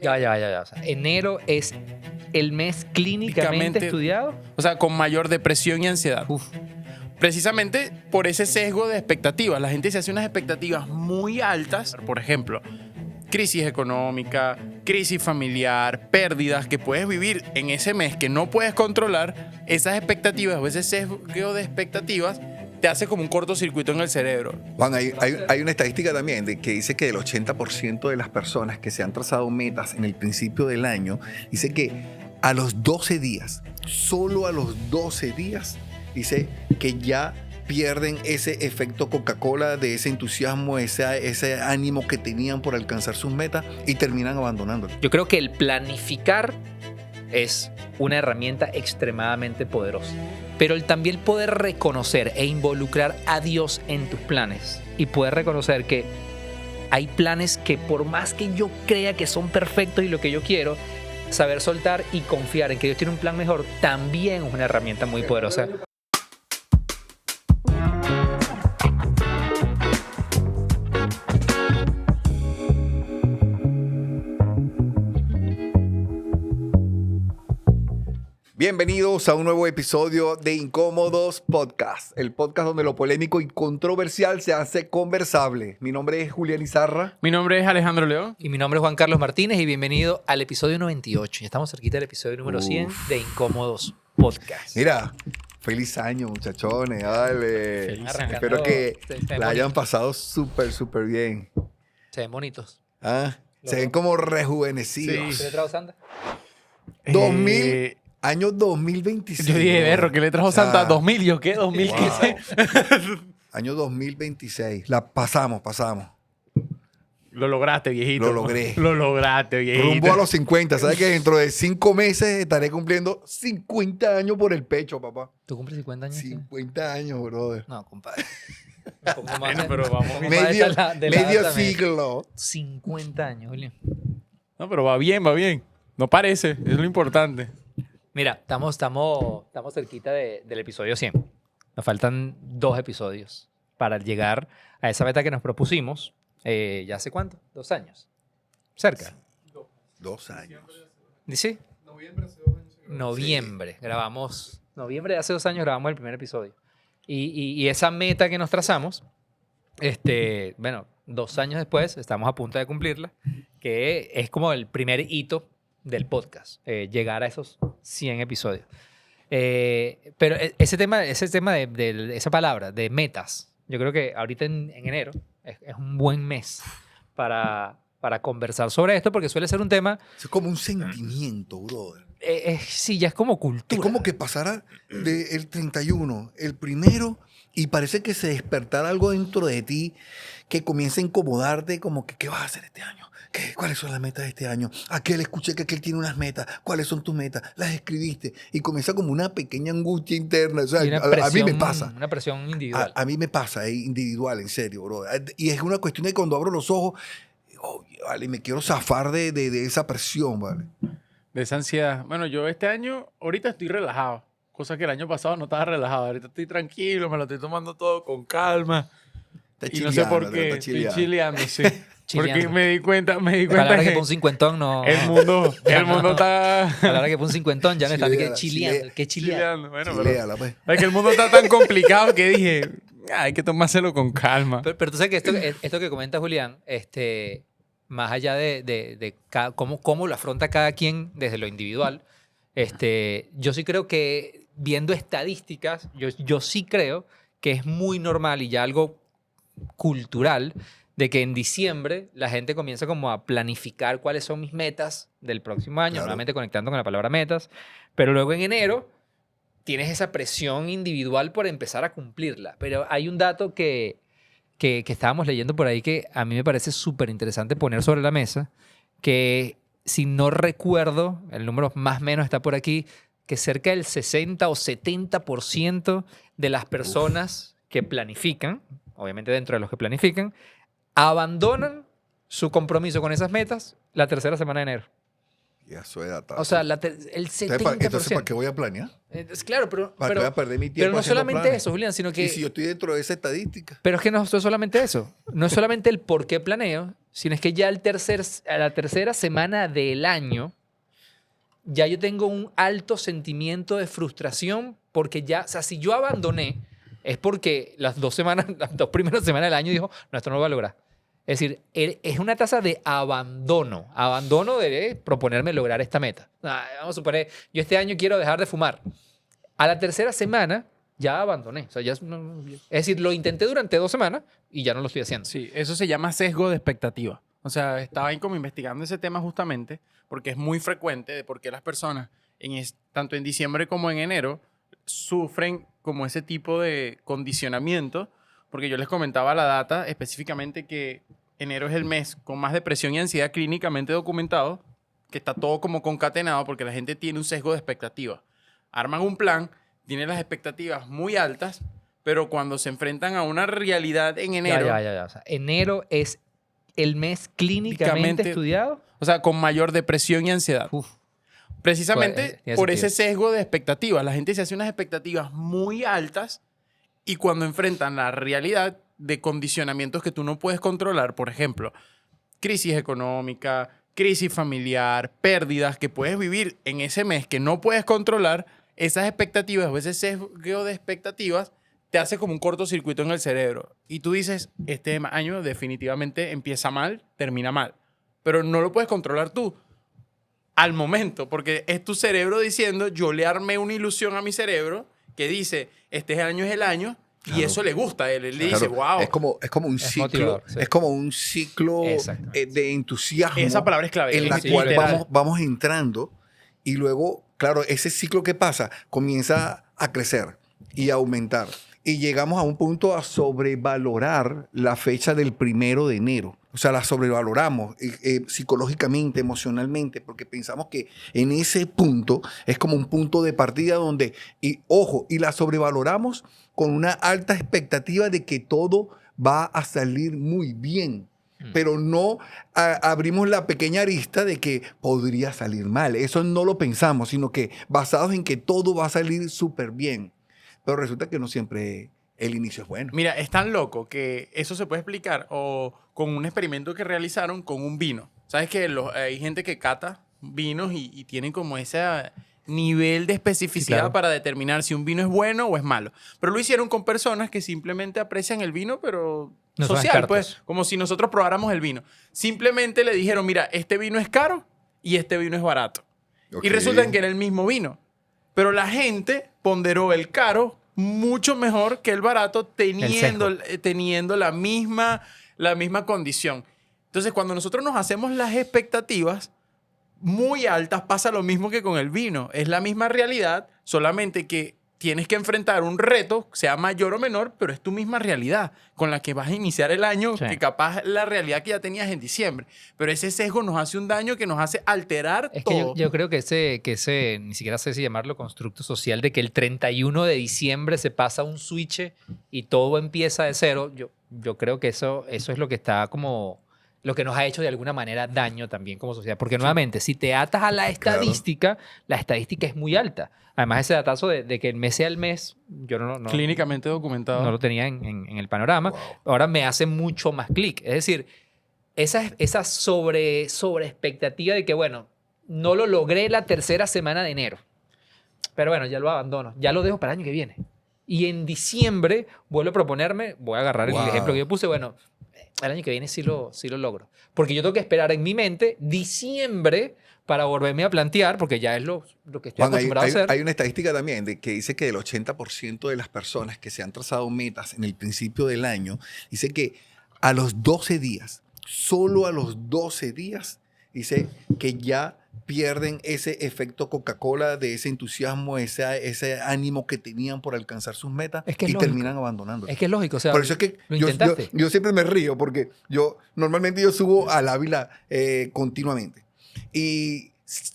Ya. O sea, enero es el mes clínicamente estudiado. O sea, con mayor depresión y ansiedad. Precisamente por ese sesgo de expectativas. La gente se hace unas expectativas muy altas. Por ejemplo, crisis económica, crisis familiar, pérdidas que puedes vivir en ese mes que no puedes controlar. Esas expectativas o ese sesgo de expectativas te hace como un cortocircuito en el cerebro. Juan, hay una estadística también que dice que el 80% de las personas que se han trazado metas en el principio del año, dice que a los 12 días, solo a los 12 días, dice que ya pierden ese efecto Coca-Cola, de ese entusiasmo, ese ánimo que tenían por alcanzar sus metas y terminan abandonándolo. Yo creo que el planificar es una herramienta extremadamente poderosa. Pero el también poder reconocer e involucrar a Dios en tus planes y poder reconocer que hay planes que por más que yo crea que son perfectos y lo que yo quiero, saber soltar y confiar en que Dios tiene un plan mejor también es una herramienta muy poderosa. Bienvenidos a un nuevo episodio de Incómodos Podcast, el podcast donde lo polémico y controversial se hace conversable. Mi nombre es Julián Izarra. Mi nombre es Alejandro León. Y mi nombre es Juan Carlos Martínez y bienvenido al episodio 98. Ya estamos cerquita del episodio número 100 de Incómodos Podcast. Mira, feliz año, muchachones. Dale. Feliz. Espero que Se la hayan pasado súper bien. Se ven bonitos. ¿Ah? Se ven como rejuvenecidos. ¿Qué le trajo Santa? 2000, año 2026. Yo dije, berro, ¿qué le trajo Santa? 2000, ¿yo qué? 2000, Wow. ¿qué sé? Año 2026. La pasamos. Lo lograste, viejito. Lo logré. Lo lograste, viejito. Rumbo a los 50. ¿Sabes que dentro de 5 meses estaré cumpliendo 50 años por el pecho, papá? ¿Tú cumples 50 años? 50 años, brother. No, compadre. Un poco más Bueno, de- pero vamos. un poco más Medio, de la medio edad también. siglo. 50 años, Julio. No, pero va bien, va bien. No parece, es lo importante. Mira, estamos cerquita del episodio 100. Nos faltan 2 episodios para llegar a esa meta que nos propusimos. ¿Ya hace cuánto? 2 años. Cerca. 2 años. ¿Sí? Noviembre. Grabamos. Noviembre de hace 2 años grabamos el primer episodio. Y esa meta que nos trazamos, bueno, 2 años después estamos a punto de cumplirla, que es como el primer hito del podcast, llegar a esos 100 episodios. Pero ese tema de esa palabra, de metas, yo creo que ahorita en enero es un buen mes para conversar sobre esto, porque suele ser un tema, Es como un sentimiento, brother. sí, ya es como cultura. Es como que pasara del 31, el primero, y parece que se despertara algo dentro de ti que comienza a incomodarte, como que ¿qué vas a hacer este año? ¿Cuáles son las metas de este año? Aquel escuché que aquel tiene unas metas. ¿Cuáles son tus metas? Las escribiste. Y comienza como una pequeña angustia interna. O sea, Y una a mí me presión- pasa. Una presión individual. A mí me pasa, es individual, en serio, bro. Y es una cuestión de cuando abro los ojos, vale, me quiero zafar de esa presión, ¿vale? De esa ansiedad. Bueno, yo este año, ahorita estoy relajado. Cosa que el año pasado no estaba relajado. Ahorita estoy tranquilo, me lo estoy tomando todo con calma. Está Y no sé por chileando, qué. está Estoy chileando. chileando, sí. Porque Chileando. me di cuenta Palabra que que por un cincuentón no... el mundo está Palabra que por un cincuentón ya no está. Chileada, Que chileando. Que chileando. chileando. Bueno, pero Chileala, pues. es que el mundo está tan complicado que dije, hay que tomárselo con calma. Pero tú sabes que esto que comenta Julián, más allá de cómo lo afronta cada quien desde lo individual, yo sí creo que viendo estadísticas, yo sí creo que es muy normal y ya algo cultural de que en diciembre la gente comienza como a planificar cuáles son mis metas del próximo año, Claro. normalmente conectando con la palabra metas, pero luego en enero tienes esa presión individual por empezar a cumplirla. Pero hay un dato que estábamos leyendo por ahí que a mí me parece súper interesante poner sobre la mesa, que si no recuerdo, el número más o menos está por aquí, que cerca del 60 o 70% de las personas que planifican, obviamente dentro de los que planifican, abandonan su compromiso con esas metas la tercera semana de enero. Ya soy data. O sea, el Entonces, 70%. ¿para qué voy a planear? Claro, pero ¿Para qué voy a perder mi tiempo no haciendo solamente planes? eso, Julián, sino que... Y si yo estoy dentro de esa estadística. Pero es que no es solamente eso. No es solamente el por qué planeo, sino es que ya a la tercera semana del año, ya yo tengo un alto sentimiento de frustración porque ya, o sea, si yo abandoné, es porque las 2 primeras semanas del año dijo, no, esto no lo va a lograr. Es decir, es una tasa de abandono de proponerme lograr esta meta. Vamos a suponer, yo este año quiero dejar de fumar. A la tercera semana ya abandoné. O sea, es decir, lo intenté durante 2 semanas y ya no lo estoy haciendo. Sí, eso se llama sesgo de expectativa. O sea, estaba ahí como investigando ese tema justamente porque es muy frecuente de por qué las personas, tanto en diciembre como en enero, sufren como ese tipo de condicionamiento. Porque yo les comentaba la data específicamente que enero es el mes con más depresión y ansiedad clínicamente documentado, que está todo como concatenado porque la gente tiene un sesgo de expectativa. Arman un plan, tienen las expectativas muy altas, pero cuando se enfrentan a una realidad en enero... Ya. O sea, enero es el mes clínicamente estudiado. O sea, con mayor depresión y ansiedad. Uf. Precisamente Tiene por sentido. ese sesgo de expectativas. La gente se hace unas expectativas muy altas y cuando enfrentan la realidad de condicionamientos que tú no puedes controlar, por ejemplo, crisis económica, crisis familiar, pérdidas que puedes vivir en ese mes que no puedes controlar, esas expectativas o ese sesgo de expectativas te hace como un cortocircuito en el cerebro. Y tú dices, este año definitivamente empieza mal, termina mal. Pero no lo puedes controlar tú al momento, porque es tu cerebro diciendo, yo le armé una ilusión a mi cerebro que dice, este año es el año, y Claro. eso le gusta a él. Él dice, Claro, wow. es como un Es ciclo, motivador, sí. es como un ciclo Exactamente. de entusiasmo Esa palabra es clave. en la es cual literal. vamos entrando y luego, claro, ese ciclo que pasa comienza a crecer y a aumentar. Y llegamos a un punto a sobrevalorar la fecha del 1 de enero. O sea, la sobrevaloramos psicológicamente, emocionalmente, porque pensamos que en ese punto es como un punto de partida donde, y ojo, y la sobrevaloramos con una alta expectativa de que todo va a salir muy bien. Pero no abrimos la pequeña arista de que podría salir mal. Eso no lo pensamos, sino que basados en que todo va a salir súper bien. Pero resulta que no siempre el inicio es bueno. Mira, es tan loco que eso se puede explicar o con un experimento que realizaron con un vino. ¿Sabes que hay gente que cata vinos y tienen como ese nivel de especificidad Sí, claro. para determinar si un vino es bueno o es malo? Pero lo hicieron con personas que simplemente aprecian el vino, pero No son social, expertos. pues, como si nosotros probáramos el vino. Simplemente le dijeron, mira, este vino es caro y este vino es barato. Ok. Y resulta que era el mismo vino. Pero la gente ponderó el caro mucho mejor que el barato teniendo la misma condición. Entonces, cuando nosotros nos hacemos las expectativas muy altas, pasa lo mismo que con el vino. Es la misma realidad, solamente que tienes que enfrentar un reto, sea mayor o menor, pero es tu misma realidad con la que vas a iniciar el año, Sí. que capaz la realidad que ya tenías en diciembre. Pero ese sesgo nos hace un daño que nos hace alterar Es que todo. yo creo que ese, ni siquiera sé si llamarlo constructo social, de que el 31 de diciembre se pasa un switch y todo empieza de cero, yo creo que eso es lo que está como, lo que nos ha hecho de alguna manera daño también como sociedad. Porque nuevamente, si te atas a la estadística, la estadística es muy alta. Además, ese datazo de que el mes sea el mes, yo no Clínicamente documentado. no lo tenía en el panorama. Wow. Ahora me hace mucho más clic. Es decir, esa sobre expectativa de que, bueno, no lo logré la tercera semana de enero. Pero bueno, ya lo abandono. Ya lo dejo para el año que viene. Y en diciembre vuelvo a proponerme, voy a agarrar Wow. el ejemplo que yo puse, bueno, el año que viene sí lo logro. Porque yo tengo que esperar en mi mente diciembre para volverme a plantear, porque ya es lo que estoy Juan, acostumbrado a hacer. hay una estadística también que dice que el 80% de las personas que se han trazado metas en el principio del año, dice que a los 12 días, solo a los 12 días, dice que ya pierden ese efecto Coca-Cola de ese entusiasmo, ese ánimo que tenían por alcanzar sus metas Es que es y lógico. terminan abandonando. Es que es lógico. O sea, Por eso es que lo yo intentaste. siempre me río porque normalmente yo subo al Ávila continuamente y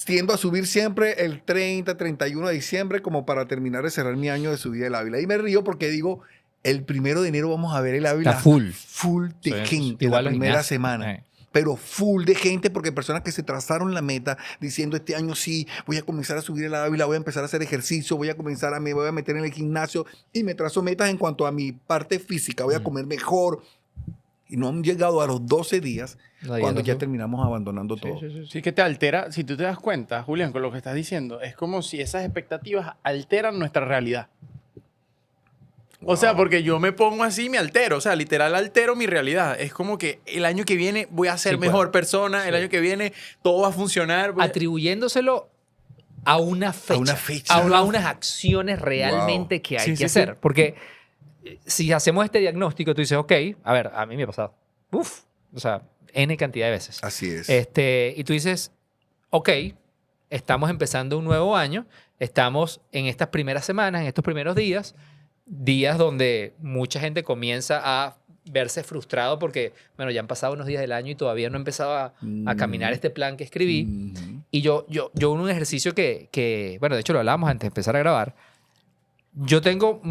tiendo a subir siempre el 30, 31 de diciembre como para terminar de cerrar mi año de subida del Ávila. Y me río porque digo, el 1 de enero vamos a ver el Ávila Está full. full de Sí, gente igual la los primera gimnasios. semana. pero full de gente, porque personas que se trazaron la meta diciendo este año sí, voy a comenzar a subir el Ávila, voy a empezar a hacer ejercicio, me voy a meter en el gimnasio y me trazo metas en cuanto a mi parte física, voy a comer mejor. Y no han llegado a los 12 días cuando ya terminamos abandonando todo. Sí, que te altera, si tú te das cuenta, Julián, con lo que estás diciendo, es como si esas expectativas alteran nuestra realidad. O sea, porque yo me pongo así y me altero. O sea, literal altero mi realidad. Es como que el año que viene voy a ser mejor persona. El año que viene todo va a funcionar. Atribuyéndoselo a una fecha. A una fecha. A unas acciones realmente que hay que hacer. Porque si hacemos este diagnóstico, tú dices, ok, a ver, a mí me ha pasado. Uf. O sea, N cantidad de veces. Así es. Y tú dices, ok, estamos empezando un nuevo año. Estamos en estas primeras semanas, en estos primeros días donde mucha gente comienza a verse frustrado porque, bueno, ya han pasado unos días del año y todavía no he empezado a caminar este plan que escribí. Y yo un ejercicio que, bueno, de hecho lo hablábamos antes de empezar a grabar. Yo tengo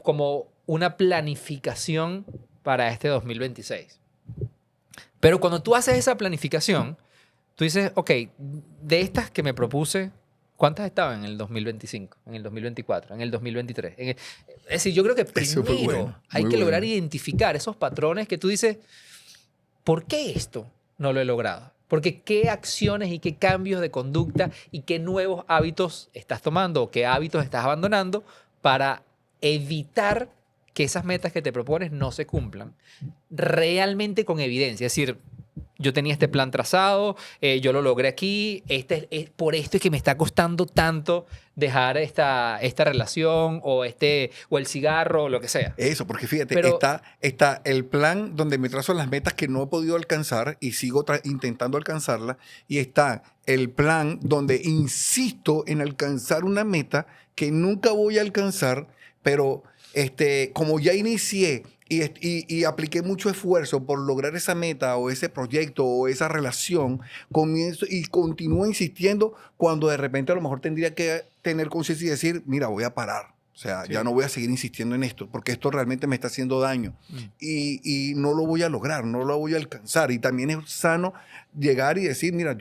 como una planificación para este 2026. Pero cuando tú haces esa planificación, tú dices, ok, de estas que me propuse, ¿cuántas estaban en el 2025, en el 2024, en el 2023? Es decir, yo creo que primero hay que lograr identificar esos patrones que tú dices, ¿por qué esto no lo he logrado? Porque qué acciones y qué cambios de conducta y qué nuevos hábitos estás tomando o qué hábitos estás abandonando para evitar que esas metas que te propones no se cumplan. Realmente con evidencia. Es decir, yo tenía este plan trazado, yo lo logré aquí, por esto es que me está costando tanto dejar esta relación o el cigarro o lo que sea. Eso, porque fíjate, Pero, está el plan donde me trazo las metas que no he podido alcanzar y sigo intentando alcanzarlas, y está el plan donde insisto en alcanzar una meta que nunca voy a alcanzar, pero como ya inicié y apliqué mucho esfuerzo por lograr esa meta o ese proyecto o esa relación, comienzo y continúo insistiendo cuando de repente a lo mejor tendría que tener conciencia y decir, mira, voy a parar. O sea, ya no voy a seguir insistiendo en esto porque esto realmente me está haciendo daño y no lo voy a lograr, no lo voy a alcanzar. Y también es sano llegar y decir, mira,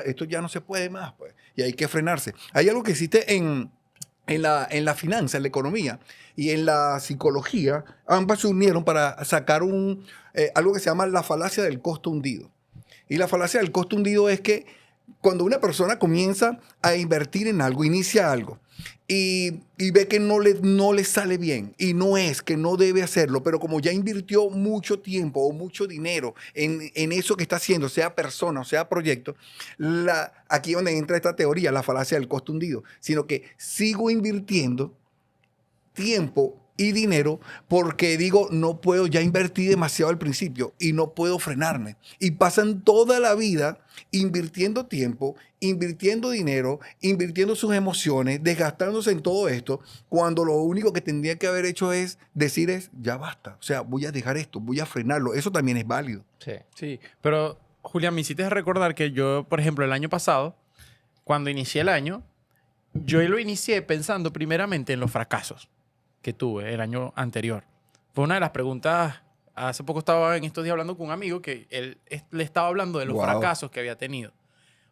esto ya no se puede más, pues, y hay que frenarse. Hay algo que existe en la finanza, en la economía y en la psicología, ambas se unieron para sacar algo que se llama la falacia del costo hundido. Y la falacia del costo hundido es que cuando una persona comienza a invertir en algo, inicia algo, y ve que no le sale bien, y no es que no debe hacerlo, pero como ya invirtió mucho tiempo o mucho dinero en eso que está haciendo, sea persona o sea proyecto, aquí es donde entra esta teoría, la falacia del costo hundido, sino que sigo invirtiendo tiempo y dinero porque digo, no puedo, ya invertí demasiado al principio y no puedo frenarme. Y pasan toda la vida invirtiendo tiempo, invirtiendo dinero, invirtiendo sus emociones, desgastándose en todo esto, cuando lo único que tendría que haber hecho es decir ya basta. O sea, voy a dejar esto, voy a frenarlo. Eso también es válido. Sí, pero Julián, me hiciste recordar que yo, por ejemplo, el año pasado, cuando inicié el año, yo lo inicié pensando primeramente en los fracasos que tuve el año anterior. Fue una de las preguntas. Hace poco estaba en estos días hablando con un amigo que él le estaba hablando de los fracasos que había tenido.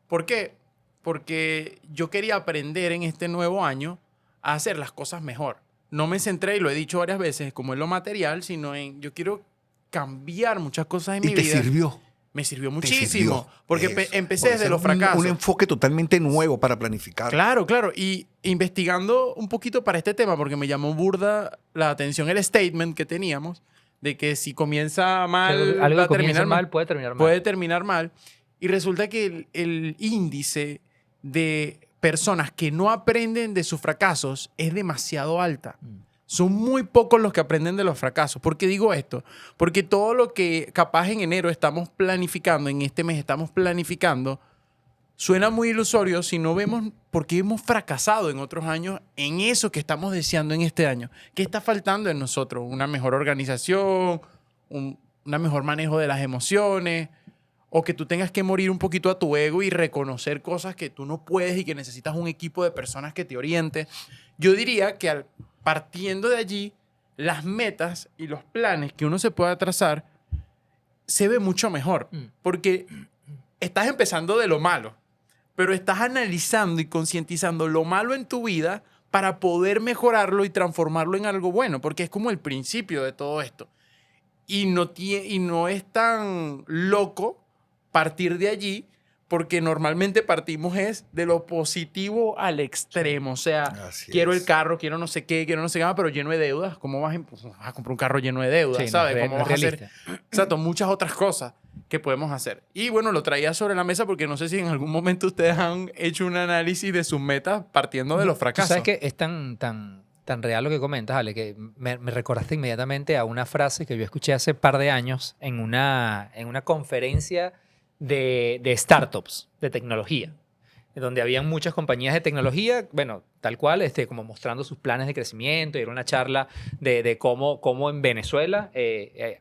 ¿Por qué? Porque yo quería aprender en este nuevo año a hacer las cosas mejor. No me centré, y lo he dicho varias veces, como en lo material, sino en yo quiero cambiar muchas cosas en mi vida. ¿Y te sirvió? Me sirvió muchísimo. Porque empecé desde los fracasos. Un enfoque totalmente nuevo para planificar. Claro, claro. Y investigando un poquito para este tema, porque me llamó burda la atención el statement que teníamos de que si comienza mal, algo va a que comienza terminar mal puede terminar mal. Puede terminar mal. Y resulta que el índice de personas que no aprenden de sus fracasos es demasiado alta. Son muy pocos los que aprenden de los fracasos. ¿Por qué digo esto? Porque todo lo que capaz en enero estamos planificando, en este mes estamos planificando, suena muy ilusorio si no vemos por qué hemos fracasado en otros años en eso que estamos deseando en este año. ¿Qué está faltando en nosotros? Una mejor organización, un mejor manejo de las emociones, o que tú tengas que morir un poquito a tu ego y reconocer cosas que tú no puedes y que necesitas un equipo de personas que te oriente. Yo diría que partiendo de allí, las metas y los planes que uno se pueda trazar se ve mucho mejor. Porque estás empezando de lo malo, pero estás analizando y concientizando lo malo en tu vida para poder mejorarlo y transformarlo en algo bueno, porque es como el principio de todo esto. Y no es tan loco partir de allí, porque normalmente partimos es de lo positivo al extremo. O sea, Así quiero es. el carro, quiero no sé qué, pero lleno de deudas. ¿Cómo vas a comprar un carro lleno de deudas? Sí, no ¿Sabes? es ¿Cómo no es vas a hacer? realista. Exacto, muchas otras cosas que podemos hacer. Y bueno, lo traía sobre la mesa porque no sé si en algún momento ustedes han hecho un análisis de sus metas partiendo de los Tú fracasos. sabes que es tan real lo que comentas, Ale, que me recordaste inmediatamente a una frase que yo escuché hace par de años en una conferencia de startups, de tecnología, donde habían muchas compañías de tecnología, bueno, tal cual, como mostrando sus planes de crecimiento, y era una charla de cómo en Venezuela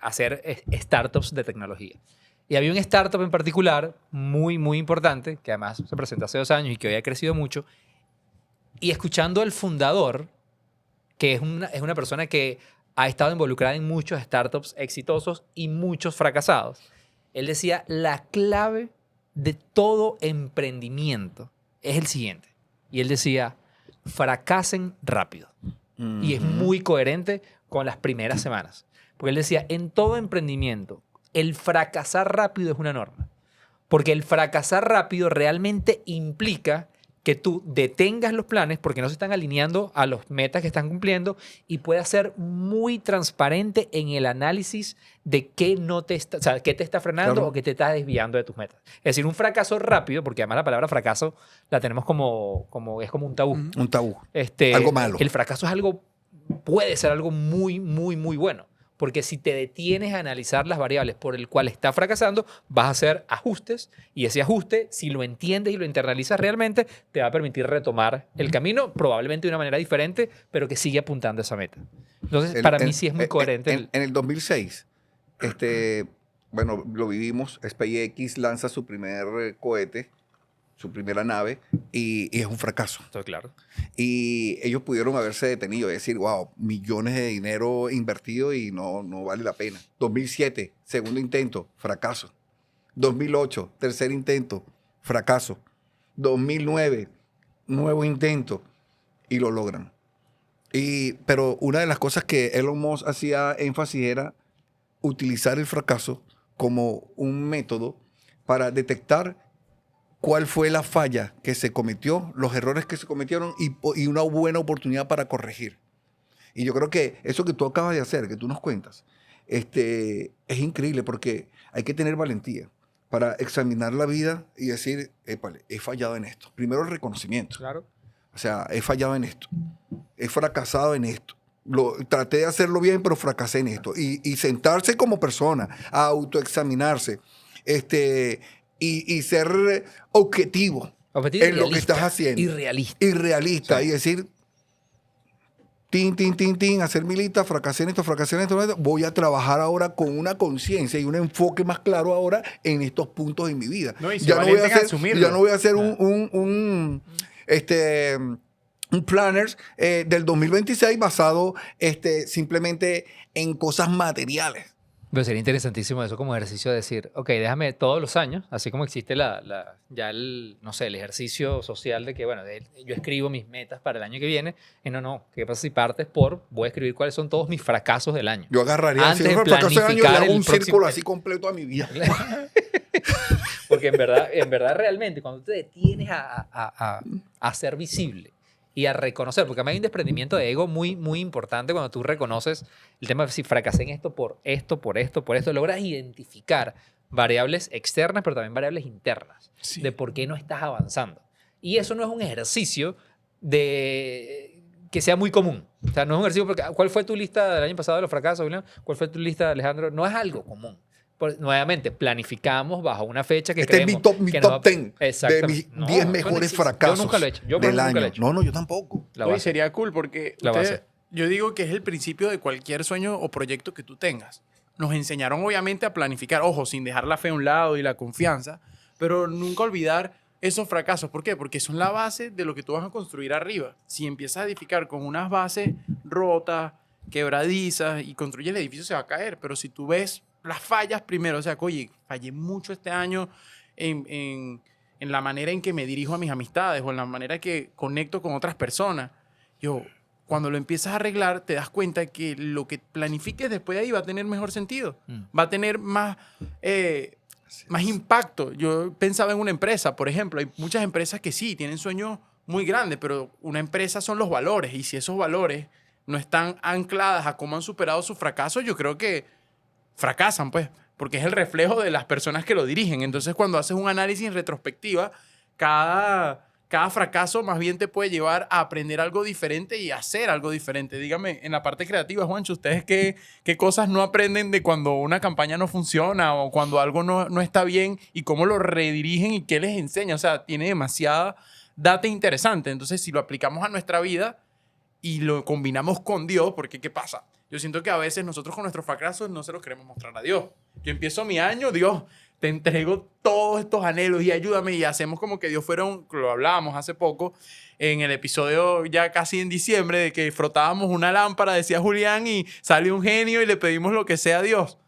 hacer startups de tecnología. Y había un startup en particular muy, muy importante, que además se presentó hace 2 años y que hoy ha crecido mucho, y escuchando al fundador, que es una persona que ha estado involucrada en muchos startups exitosos y muchos fracasados. Él decía, la clave de todo emprendimiento es el siguiente. Y él decía, fracasen rápido. Y es muy coherente con las primeras semanas. Porque él decía, en todo emprendimiento, el fracasar rápido es una norma. Porque el fracasar rápido realmente implica que tú detengas los planes porque no se están alineando a los metas que están cumpliendo y puedas ser muy transparente en el análisis de qué qué te está frenando Claro. o qué te está desviando de tus metas. Es decir, un fracaso rápido, porque además la palabra fracaso la tenemos es como un tabú. Un tabú. Este, Algo malo. El fracaso puede ser algo muy, muy, muy bueno. Porque si te detienes a analizar las variables por el cual está fracasando, vas a hacer ajustes y ese ajuste, si lo entiendes y lo internalizas realmente, te va a permitir retomar el camino, probablemente de una manera diferente, pero que sigue apuntando a esa meta. Entonces, para mí sí es muy coherente. En el 2006, bueno, lo vivimos, SpaceX lanza su primer cohete, su primera nave, y es un fracaso. Estoy claro. Y ellos pudieron haberse detenido y decir, wow, millones de dinero invertido y no vale la pena. 2007, segundo intento, fracaso. 2008, tercer intento, fracaso. 2009, nuevo intento y lo logran. Pero una de las cosas que Elon Musk hacía énfasis era utilizar el fracaso como un método para detectar cuál fue la falla que se cometió, los errores que se cometieron y una buena oportunidad para corregir. Y yo creo que eso que tú acabas de hacer, que tú nos cuentas, es increíble porque hay que tener valentía para examinar la vida y decir, épale, he fallado en esto. Primero el reconocimiento. Claro. O sea, he fallado en esto. He fracasado en esto. Traté de hacerlo bien, pero fracasé en esto. Y sentarse como persona, a autoexaminarse, y ser objetivo en lo que estás haciendo. Y realista. Sí. Y decir, hacer mi lista, fracasé en esto, voy a trabajar ahora con una conciencia y un enfoque más claro ahora en estos puntos en mi vida. No, y ya no voy a hacer un planners del 2026 basado simplemente en cosas materiales. Pero sería interesantísimo eso como ejercicio de decir, ok, déjame todos los años, así como existe no sé, el ejercicio social de que, bueno, yo escribo mis metas para el año que viene, y no, ¿qué pasa si partes voy a escribir cuáles son todos mis fracasos del año? Yo agarraría Antes de fracaso del año y le planificar hago el un próximo- círculo así completo a mi vida. Porque en verdad realmente, cuando te detienes a ser visible y a reconocer, porque a mí hay un desprendimiento de ego muy, muy importante cuando tú reconoces el tema de si fracasé en esto, por esto, logras identificar variables externas, pero también variables internas, Sí. de por qué no estás avanzando. Y eso no es un ejercicio que sea muy común. O sea, no es un ejercicio, porque ¿cuál fue tu lista del año pasado de los fracasos, William? ¿Cuál fue tu lista, Alejandro? No es algo común. Nuevamente, planificamos bajo una fecha que Este es creemos mi que top 10 de Exactamente. mis No, 10 eso no mejores existe. fracasos Yo nunca lo he hecho. Yo por del ejemplo, nunca lo he año. hecho. No, yo tampoco. La voy a Oye, hacer. sería cool porque La voy a hacer. yo digo que es el principio de cualquier sueño o proyecto que tú tengas. Nos enseñaron obviamente a planificar, ojo, sin dejar la fe a un lado y la confianza, pero nunca olvidar esos fracasos. ¿Por qué? Porque son la base de lo que tú vas a construir arriba. Si empiezas a edificar con unas bases rotas, quebradizas y construyes el edificio, se va a caer. Pero si tú ves las fallas primero. O sea, que, oye, fallé mucho este año en la manera en que me dirijo a mis amistades o en la manera que conecto con otras personas. Cuando lo empiezas a arreglar, te das cuenta que lo que planifiques después de ahí va a tener mejor sentido. Va a tener más impacto. Yo pensaba en una empresa, por ejemplo. Hay muchas empresas que sí, tienen sueños muy grandes, pero una empresa son los valores. Y si esos valores no están ancladas a cómo han superado sus fracasos, yo creo que fracasan, pues, porque es el reflejo de las personas que lo dirigen. Entonces, cuando haces un análisis en retrospectiva, cada fracaso más bien te puede llevar a aprender algo diferente y hacer algo diferente. Dígame, en la parte creativa, Juancho, ¿ustedes qué cosas no aprenden de cuando una campaña no funciona o cuando algo no está bien y cómo lo redirigen y qué les enseña? O sea, tiene demasiada data interesante. Entonces, si lo aplicamos a nuestra vida y lo combinamos con Dios, porque ¿qué pasa? Yo siento que a veces nosotros con nuestros fracasos no se los queremos mostrar a Dios. Yo empiezo mi año, Dios, te entrego todos estos anhelos y ayúdame, y hacemos como que Dios fuera lo hablábamos hace poco en el episodio ya casi en diciembre, de que frotábamos una lámpara, decía Julián, y sale un genio y le pedimos lo que sea a Dios.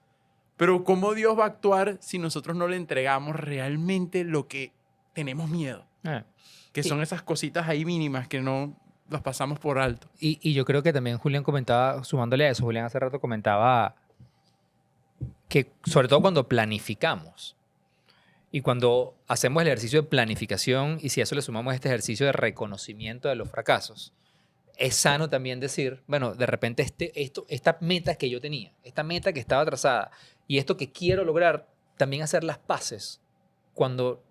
Pero ¿cómo Dios va a actuar si nosotros no le entregamos realmente lo que tenemos miedo? Que son esas cositas ahí mínimas que no las pasamos por alto. Y yo creo que también Julián comentaba, sumándole a eso, Julián hace rato comentaba que sobre todo cuando planificamos y cuando hacemos el ejercicio de planificación, y si a eso le sumamos este ejercicio de reconocimiento de los fracasos, es sano también decir, bueno, de repente esta meta que yo tenía, esta meta que estaba trazada y esto que quiero lograr, también hacer las paces cuando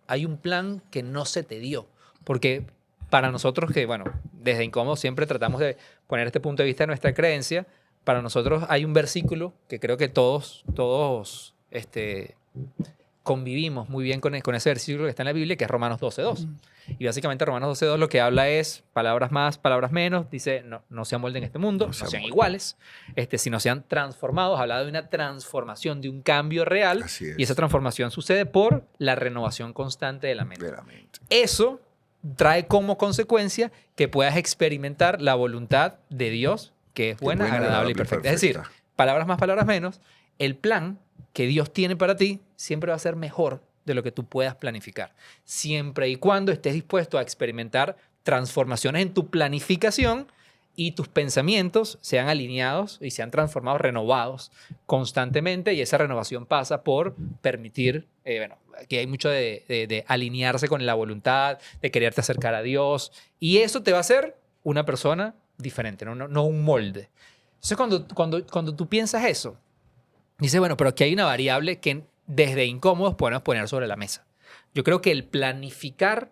hay un plan que no se te dio. Porque para nosotros que, bueno, desde Incómodo siempre tratamos de poner este punto de vista de nuestra creencia, para nosotros hay un versículo que creo que todos convivimos muy bien con ese versículo que está en la Biblia, que es Romanos 12:2. Y básicamente Romanos 12:2 lo que habla es palabras más, palabras menos. Dice, no se amolden este mundo, no sean iguales, sino sean transformados. Habla de una transformación, de un cambio real. Y esa transformación sucede por la renovación constante de la mente. Eso trae como consecuencia que puedas experimentar la voluntad de Dios, que es buena, agradable y perfecta. Es decir, palabras más, palabras menos, el plan que Dios tiene para ti siempre va a ser mejor de lo que tú puedas planificar. Siempre y cuando estés dispuesto a experimentar transformaciones en tu planificación y tus pensamientos sean alineados y sean transformados, renovados constantemente. Y esa renovación pasa por permitir, que hay mucho de alinearse con la voluntad, de quererte acercar a Dios. Y eso te va a hacer una persona diferente, no un molde. Entonces, cuando tú piensas eso, dices, bueno, pero aquí hay una variable que desde Incómodos podemos poner sobre la mesa. Yo creo que el planificar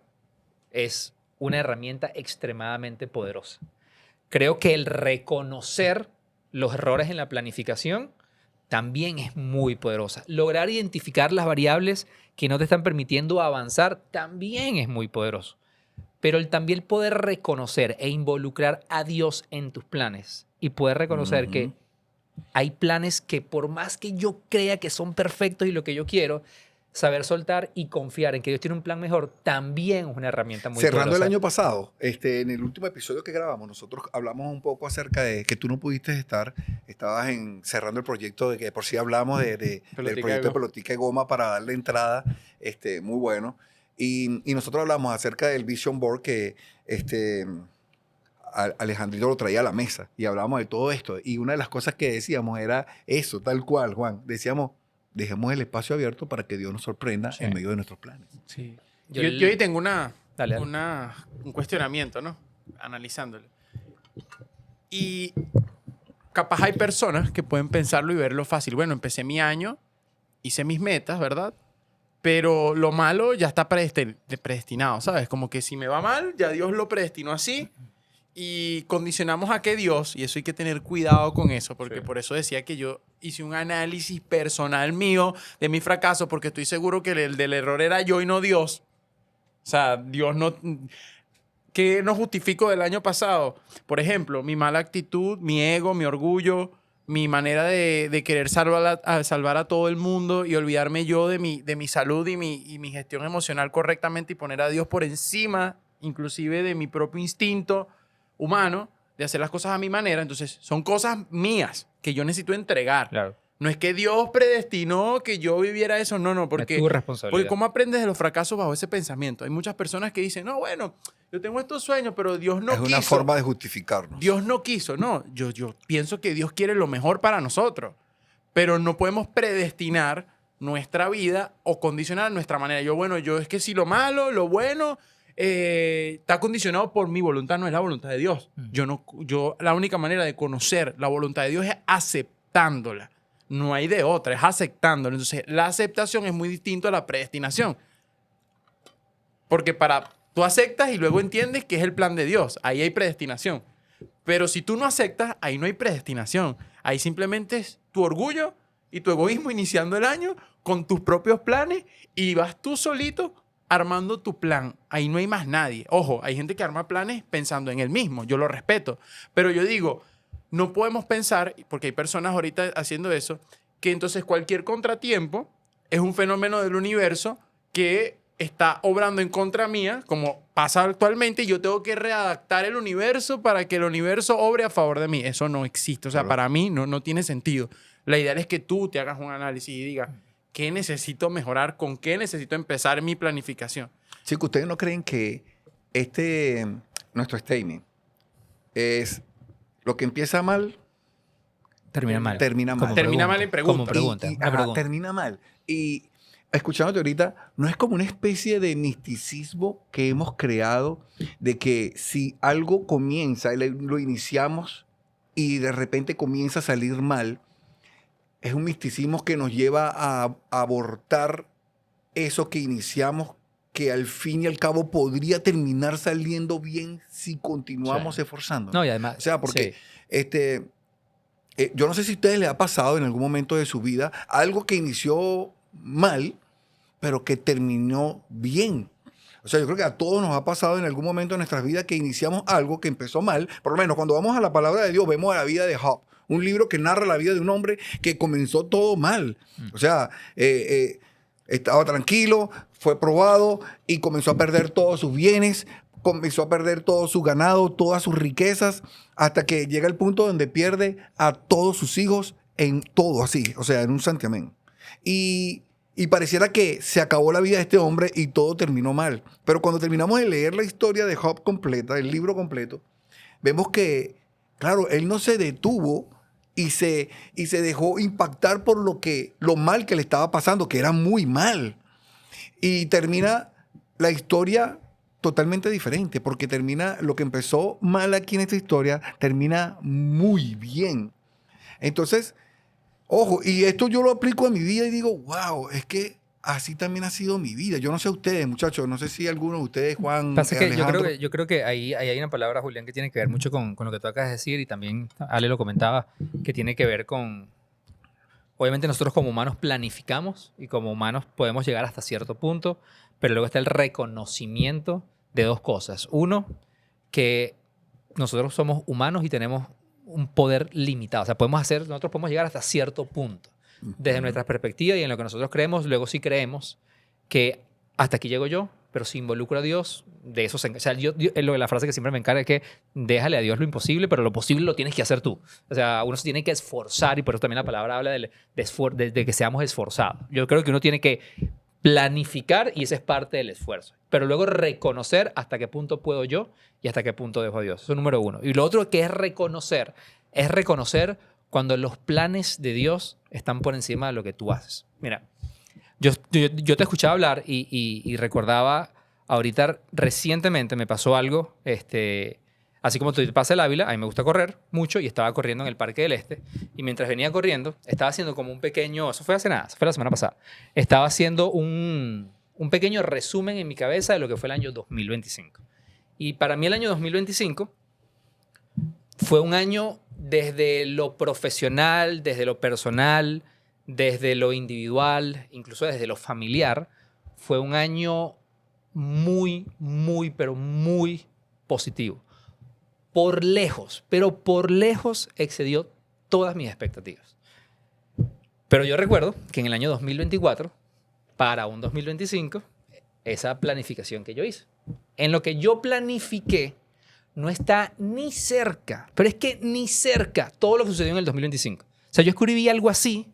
es una herramienta extremadamente poderosa. Creo que el reconocer los errores en la planificación también es muy poderosa. Lograr identificar las variables que no te están permitiendo avanzar también es muy poderoso. Pero el también poder reconocer e involucrar a Dios en tus planes y poder reconocer que hay planes que por más que yo crea que son perfectos y lo que yo quiero, saber soltar y confiar en que Dios tiene un plan mejor también es una herramienta muy poderosa. Cerrando el año pasado, en el último episodio que grabamos, nosotros hablamos un poco acerca de que tú no pudiste estar, estabas cerrando el proyecto de que por sí hablamos del proyecto de Pelotica de Goma para darle entrada, muy bueno. Y nosotros hablamos acerca del Vision Board que Alejandrito lo traía a la mesa y hablábamos de todo esto. Y una de las cosas que decíamos era eso, tal cual, Juan. Decíamos, dejemos el espacio abierto para que Dios nos sorprenda en medio de nuestros planes. Sí. Yo ahí tengo un cuestionamiento, ¿no? Analizándolo. Y capaz hay personas que pueden pensarlo y verlo fácil. Bueno, empecé mi año, hice mis metas, ¿verdad? Pero lo malo ya está predestinado, ¿sabes? Como que si me va mal, ya Dios lo predestinó así. Y condicionamos a que Dios, y eso hay que tener cuidado con eso, porque por eso decía que yo hice un análisis personal mío de mi fracaso, porque estoy seguro que el del error era yo y no Dios. O sea, Dios no... ¿Qué no justifico del año pasado? Por ejemplo, mi mala actitud, mi ego, mi orgullo, mi manera de querer salvar a todo el mundo y olvidarme yo de mi salud y mi gestión emocional correctamente y poner a Dios por encima, inclusive de mi propio instinto humano de hacer las cosas a mi manera. Entonces, son cosas mías que yo necesito entregar. Claro. No es que Dios predestinó que yo viviera eso. No, porque... Es tu responsabilidad. Porque ¿cómo aprendes de los fracasos bajo ese pensamiento? Hay muchas personas que dicen, no, bueno, yo tengo estos sueños, pero Dios no es quiso. una forma de justificarnos. Dios no quiso. No, yo pienso que Dios quiere lo mejor para nosotros, pero no podemos predestinar nuestra vida o condicionar nuestra manera. Yo es que si lo malo, lo bueno, está condicionado por mi voluntad, no es la voluntad de Dios. La única manera de conocer la voluntad de Dios es aceptándola. No hay de otra, es aceptándolo. Entonces, la aceptación es muy distinto a la predestinación. Porque tú aceptas y luego entiendes que es el plan de Dios. Ahí hay predestinación. Pero si tú no aceptas, ahí no hay predestinación. Ahí simplemente es tu orgullo y tu egoísmo iniciando el año con tus propios planes y vas tú solito armando tu plan. Ahí no hay más nadie. Ojo, hay gente que arma planes pensando en él mismo. Yo lo respeto. Pero yo digo... No podemos pensar, porque hay personas ahorita haciendo eso, que entonces cualquier contratiempo es un fenómeno del universo que está obrando en contra mía, como pasa actualmente, y yo tengo que readaptar el universo para que el universo obre a favor de mí. Eso no existe. O sea, para mí no tiene sentido. La idea es que tú te hagas un análisis y digas, ¿qué necesito mejorar? ¿Con qué necesito empezar mi planificación? Chicos, ¿ustedes no creen que nuestro statement es... Lo que empieza mal, Termina mal. Termina mal. Termina mal en pregunta. Como pregunta. Una Ajá, pregunta. termina mal. Y escuchándote ahorita, no es como una especie de misticismo que hemos creado de que si algo comienza, lo iniciamos y de repente comienza a salir mal, es un misticismo que nos lleva a abortar eso que iniciamos, que al fin y al cabo podría terminar saliendo bien si continuamos esforzándonos. No, y además... O sea, porque sí. yo no sé si a ustedes les ha pasado en algún momento de su vida algo que inició mal, pero que terminó bien. O sea, yo creo que a todos nos ha pasado en algún momento de nuestras vidas que iniciamos algo que empezó mal. Por lo menos cuando vamos a la palabra de Dios, vemos a la vida de Job, un libro que narra la vida de un hombre que comenzó todo mal. O sea, estaba tranquilo, fue probado y comenzó a perder todos sus bienes, comenzó a perder todo su ganado, todas sus riquezas, hasta que llega el punto donde pierde a todos sus hijos en todo así, o sea, en un santiamén. Y pareciera que se acabó la vida de este hombre y todo terminó mal. Pero cuando terminamos de leer la historia de Job completa, el libro completo, vemos que, claro, él no se detuvo y se dejó impactar por lo mal que le estaba pasando, que era muy mal. Y termina la historia totalmente diferente, porque termina lo que empezó mal aquí en esta historia, termina muy bien. Entonces, ojo, y esto yo lo aplico a mi vida y digo, wow, es que así también ha sido mi vida. Yo no sé ustedes, muchachos, no sé si alguno de ustedes, Juan, Pasa que Alejandro. yo creo que ahí hay una palabra, Julián, que tiene que ver mucho con lo que tú acabas de decir, y también Ale lo comentaba, que tiene que ver con... Obviamente nosotros como humanos planificamos y como humanos podemos llegar hasta cierto punto, pero luego está el reconocimiento de dos cosas. Uno, que nosotros somos humanos y tenemos un poder limitado. O sea, nosotros podemos llegar hasta cierto punto. Desde nuestra perspectiva y en lo que nosotros creemos, luego sí creemos que hasta aquí llego yo, pero si involucro a Dios, de eso se encarga. O sea, la frase que siempre me encarga es que déjale a Dios lo imposible, pero lo posible lo tienes que hacer tú. O sea, uno se tiene que esforzar y por eso también la palabra habla de que seamos esforzados. Yo creo que uno tiene que planificar y ese es parte del esfuerzo. Pero luego reconocer hasta qué punto puedo yo y hasta qué punto dejo a Dios. Eso es número uno. Y lo otro que es reconocer cuando los planes de Dios están por encima de lo que tú haces. Mira, yo te escuchaba hablar y recordaba, ahorita recientemente me pasó algo, así como tú te pasas el Ávila, a mí me gusta correr mucho y estaba corriendo en el Parque del Este y mientras venía corriendo estaba haciendo como un pequeño, eso fue hace nada, eso fue la semana pasada, estaba haciendo un pequeño resumen en mi cabeza de lo que fue el año 2025. Y para mí el año 2025 fue un año desde lo profesional, desde lo personal, desde lo individual, incluso desde lo familiar, fue un año muy, muy, pero muy positivo. Por lejos, pero por lejos excedió todas mis expectativas. Pero yo recuerdo que en el año 2024, para un 2025, esa planificación que yo hice, en lo que yo planifiqué, no está ni cerca, pero es que ni cerca todo lo que sucedió en el 2025. O sea, yo escribí algo así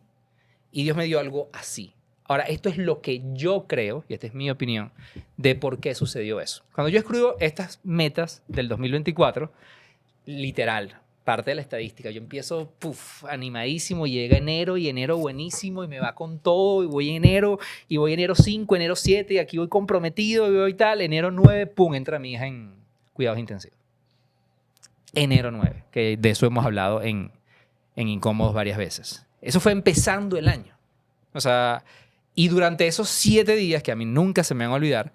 Y Dios me dio algo así. Ahora, esto es lo que yo creo, y esta es mi opinión, de por qué sucedió eso. Cuando yo escribo estas metas del 2024, literal, parte de la estadística, yo empiezo animadísimo, llega enero y enero buenísimo y me va con todo y voy enero 5, enero 7 y aquí voy comprometido y voy tal, enero 9, pum, entra mi hija en cuidados intensivos. Enero 9, que de eso hemos hablado en Incómodos varias veces. Eso fue empezando el año. O sea, y durante esos 7 días, que a mí nunca se me van a olvidar,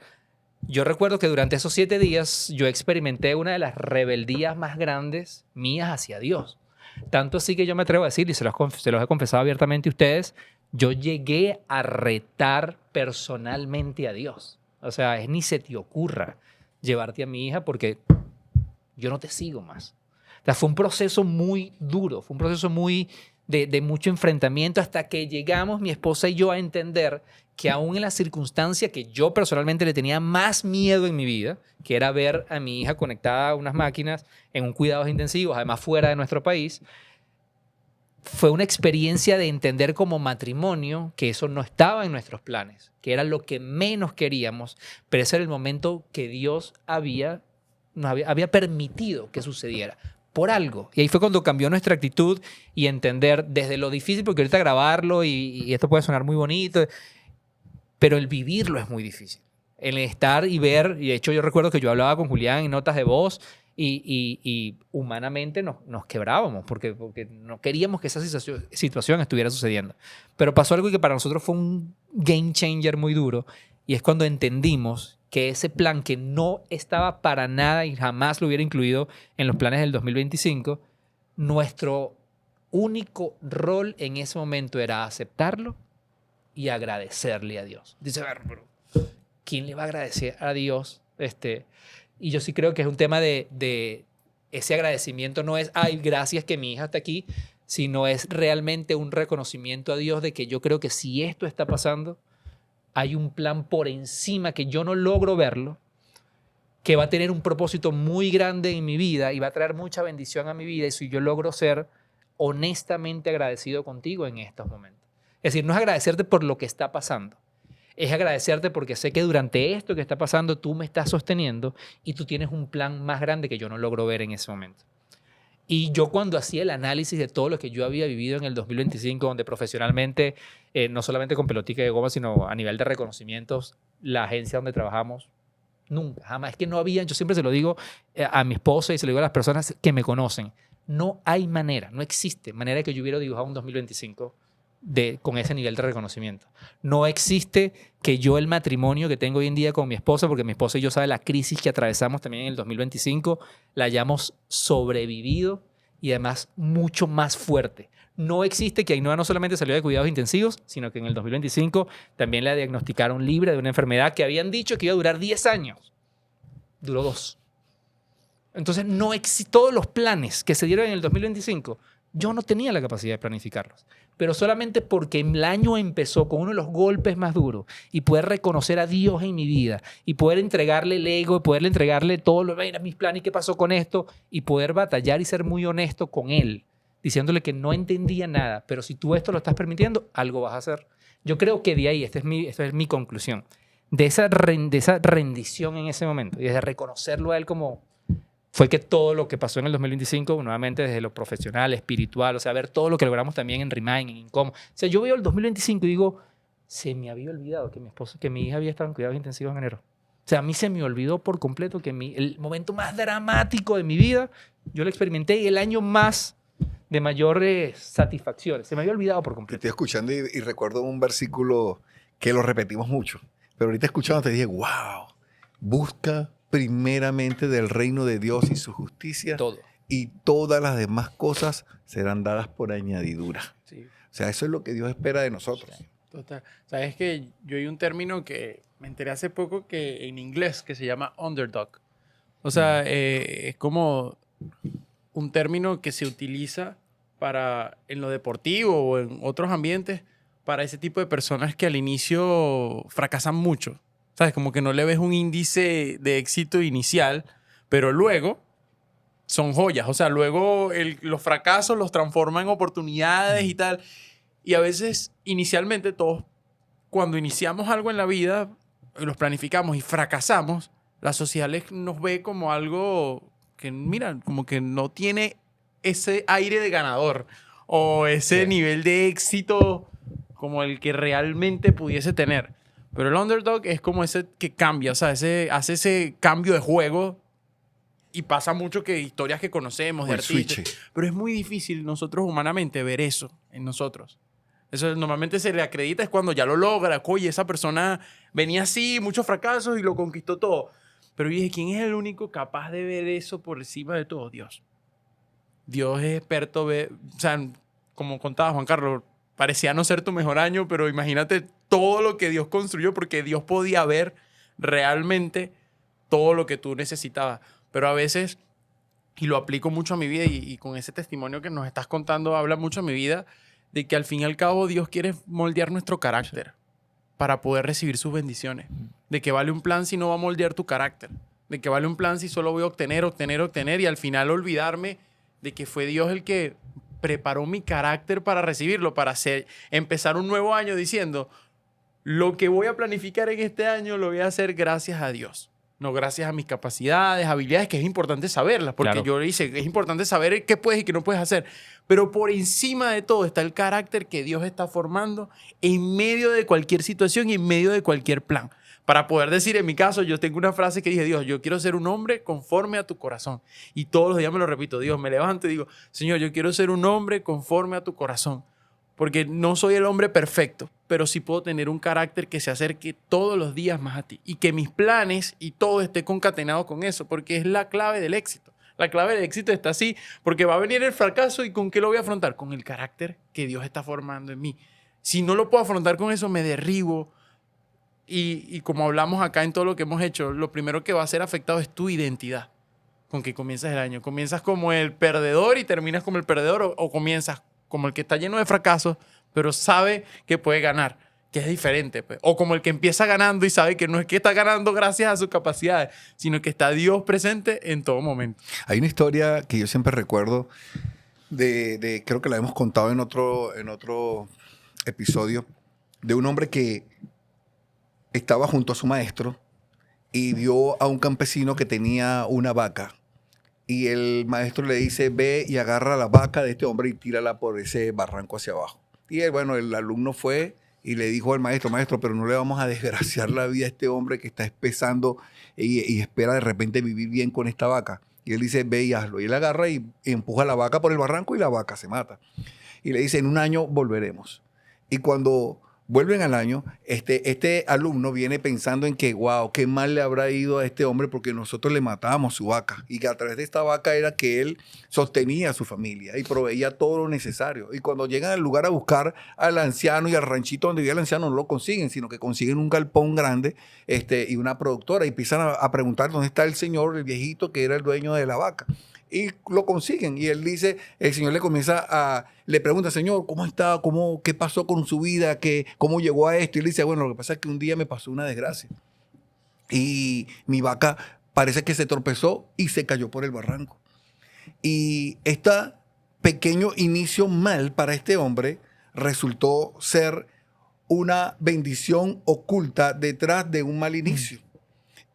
yo recuerdo que durante esos 7 días yo experimenté una de las rebeldías más grandes mías hacia Dios. Tanto así que yo me atrevo a decir, y se los he confesado abiertamente a ustedes, yo llegué a retar personalmente a Dios. O sea, ni se te ocurra llevarte a mi hija porque yo no te sigo más. O sea, fue un proceso muy duro, fue un proceso muy de mucho enfrentamiento hasta que llegamos, mi esposa y yo, a entender que aún en la circunstancia que yo personalmente le tenía más miedo en mi vida, que era ver a mi hija conectada a unas máquinas en un cuidados intensivos, además fuera de nuestro país, fue una experiencia de entender como matrimonio que eso no estaba en nuestros planes, que era lo que menos queríamos, pero ese era el momento que Dios nos había permitido que sucediera. Por algo. Y ahí fue cuando cambió nuestra actitud y entender desde lo difícil, porque ahorita grabarlo y esto puede sonar muy bonito, pero el vivirlo es muy difícil. El estar y ver, y de hecho yo recuerdo que yo hablaba con Julián en notas de voz y humanamente nos quebrábamos porque no queríamos que esa situación estuviera sucediendo. Pero pasó algo que para nosotros fue un game changer muy duro y es cuando entendimos que ese plan que no estaba para nada y jamás lo hubiera incluido en los planes del 2025, nuestro único rol en ese momento era aceptarlo y agradecerle a Dios. Dice, pero ¿quién le va a agradecer a Dios? Y yo sí creo que es un tema de ese agradecimiento no es, ay, gracias que mi hija está aquí, sino es realmente un reconocimiento a Dios de que yo creo que si esto está pasando, hay un plan por encima que yo no logro verlo, que va a tener un propósito muy grande en mi vida y va a traer mucha bendición a mi vida y si yo logro ser honestamente agradecido contigo en estos momentos. Es decir, no es agradecerte por lo que está pasando, es agradecerte porque sé que durante esto que está pasando tú me estás sosteniendo y tú tienes un plan más grande que yo no logro ver en ese momento. Y yo cuando hacía el análisis de todo lo que yo había vivido en el 2025, donde profesionalmente, no solamente con Pelotica de Goma, sino a nivel de reconocimientos, la agencia donde trabajamos, nunca, jamás. Es que no había, yo siempre se lo digo a mi esposa y se lo digo a las personas que me conocen, no hay manera, no existe manera que yo hubiera dibujado un 2025 con ese nivel de reconocimiento. No existe que yo el matrimonio que tengo hoy en día con mi esposa, porque mi esposa y yo sabe la crisis que atravesamos también en el 2025, la hayamos sobrevivido y además mucho más fuerte. No existe que Ainhoa no solamente salió de cuidados intensivos, sino que en el 2025 también la diagnosticaron libre de una enfermedad que habían dicho que iba a durar 10 años. Duró 2. Entonces, no todos los planes que se dieron en el 2025, yo no tenía la capacidad de planificarlos. Pero solamente porque el año empezó con uno de los golpes más duros y poder reconocer a Dios en mi vida y poder entregarle el ego, poderle entregarle todo lo que mis planes y qué pasó con esto y poder batallar y ser muy honesto con Él, diciéndole que no entendía nada, pero si tú esto lo estás permitiendo, algo vas a hacer. Yo creo que de ahí, esta es mi conclusión, de esa rendición en ese momento y de reconocerlo a Él como... fue que todo lo que pasó en el 2025, nuevamente desde lo profesional, espiritual, o sea, ver todo lo que logramos también en Remind, en Incómodo. O sea, yo veo el 2025 y digo, se me había olvidado que mi hija había estado en cuidados intensivos en enero. O sea, a mí se me olvidó por completo que el momento más dramático de mi vida, yo lo experimenté y el año más de mayores satisfacciones. Se me había olvidado por Te completo. estoy escuchando y recuerdo un versículo que lo repetimos mucho. Pero ahorita escuchando te dije, wow, busca primeramente del reino de Dios y su justicia. Todo. Y todas las demás cosas serán dadas por añadidura. Sí, O sea, eso es lo que Dios espera de nosotros. total. Sabes que yo hay un término que me enteré hace poco que en inglés que se llama underdog. O sea, es como un término que se utiliza en lo deportivo o en otros ambientes para ese tipo de personas que al inicio fracasan mucho. ¿Sabes? Como que no le ves un índice de éxito inicial, pero luego son joyas. O sea, luego los fracasos los transforma en oportunidades y tal. Y a veces, inicialmente, todos, cuando iniciamos algo en la vida, los planificamos y fracasamos, la sociedad nos ve como algo que, mira, como que no tiene ese aire de ganador o ese Sí. nivel de éxito como el que realmente pudiese tener. Pero el underdog es como ese que cambia, o sea, hace ese cambio de juego y pasa mucho que historias que conocemos O de el artistas. switch. Pero es muy difícil nosotros humanamente ver eso en nosotros. Eso normalmente se le acredita es cuando ya lo logra. Oye, esa persona venía así, muchos fracasos y lo conquistó todo. Pero yo dije, ¿quién es el único capaz de ver eso por encima de todo? Dios. Dios es experto, o sea, como contaba Juan Carlos, parecía no ser tu mejor año, pero imagínate todo lo que Dios construyó porque Dios podía ver realmente todo lo que tú necesitabas. Pero a veces, y lo aplico mucho a mi vida y con ese testimonio que nos estás contando habla mucho a mi vida, de que al fin y al cabo Dios quiere moldear nuestro carácter para poder recibir sus bendiciones. De que vale un plan si no va a moldear tu carácter. De que vale un plan si solo voy a obtener y al final olvidarme de que fue Dios el que preparó mi carácter para recibirlo, para empezar un nuevo año diciendo, lo que voy a planificar en este año lo voy a hacer gracias a Dios. No gracias a mis capacidades, habilidades, que es importante saberlas, porque Claro. yo le hice, es importante saber qué puedes y qué no puedes hacer. Pero por encima de todo está el carácter que Dios está formando en medio de cualquier situación y en medio de cualquier plan. Para poder decir, en mi caso, yo tengo una frase que dije, Dios, yo quiero ser un hombre conforme a tu corazón. Y todos los días me lo repito, Dios, me levanto y digo, Señor, yo quiero ser un hombre conforme a tu corazón. Porque no soy el hombre perfecto, pero sí puedo tener un carácter que se acerque todos los días más a ti. Y que mis planes y todo esté concatenado con eso, porque es la clave del éxito. La clave del éxito está así, porque va a venir el fracaso y ¿con qué lo voy a afrontar? Con el carácter que Dios está formando en mí. Si no lo puedo afrontar con eso, me derribo. Y como hablamos acá en todo lo que hemos hecho, lo primero que va a ser afectado es tu identidad con que comienzas el año. Comienzas como el perdedor y terminas como el perdedor o comienzas como el que está lleno de fracasos, pero sabe que puede ganar, que es diferente. Pues. O como el que empieza ganando y sabe que no es que está ganando gracias a sus capacidades, sino que está Dios presente en todo momento. Hay una historia que yo siempre recuerdo creo que la hemos contado en otro episodio, de un hombre que estaba junto a su maestro y vio a un campesino que tenía una vaca. Y el maestro le dice, ve y agarra la vaca de este hombre y tírala por ese barranco hacia abajo. Y él, bueno, el alumno fue y le dijo al maestro, maestro, pero no le vamos a desgraciar la vida a este hombre que está empezando y espera de repente vivir bien con esta vaca. Y él dice, ve y hazlo. Y él agarra y empuja la vaca por el barranco y la vaca se mata. Y le dice, en un año volveremos. Y cuando vuelven al año, este alumno viene pensando en que, wow, qué mal le habrá ido a este hombre porque nosotros le matábamos su vaca. Y que a través de esta vaca era que él sostenía a su familia y proveía todo lo necesario. Y cuando llegan al lugar a buscar al anciano y al ranchito donde vivía el anciano, no lo consiguen, sino que consiguen un galpón grande y una productora. Y empiezan a preguntar dónde está el señor, el viejito que era el dueño de la vaca. Y lo consiguen. Y él dice, el señor le pregunta, señor, ¿cómo está? ¿Qué pasó con su vida? ¿Cómo llegó a esto? Y él dice, bueno, lo que pasa es que un día me pasó una desgracia. Y mi vaca parece que se tropezó y se cayó por el barranco. Y este pequeño inicio mal para este hombre resultó ser una bendición oculta detrás de un mal inicio.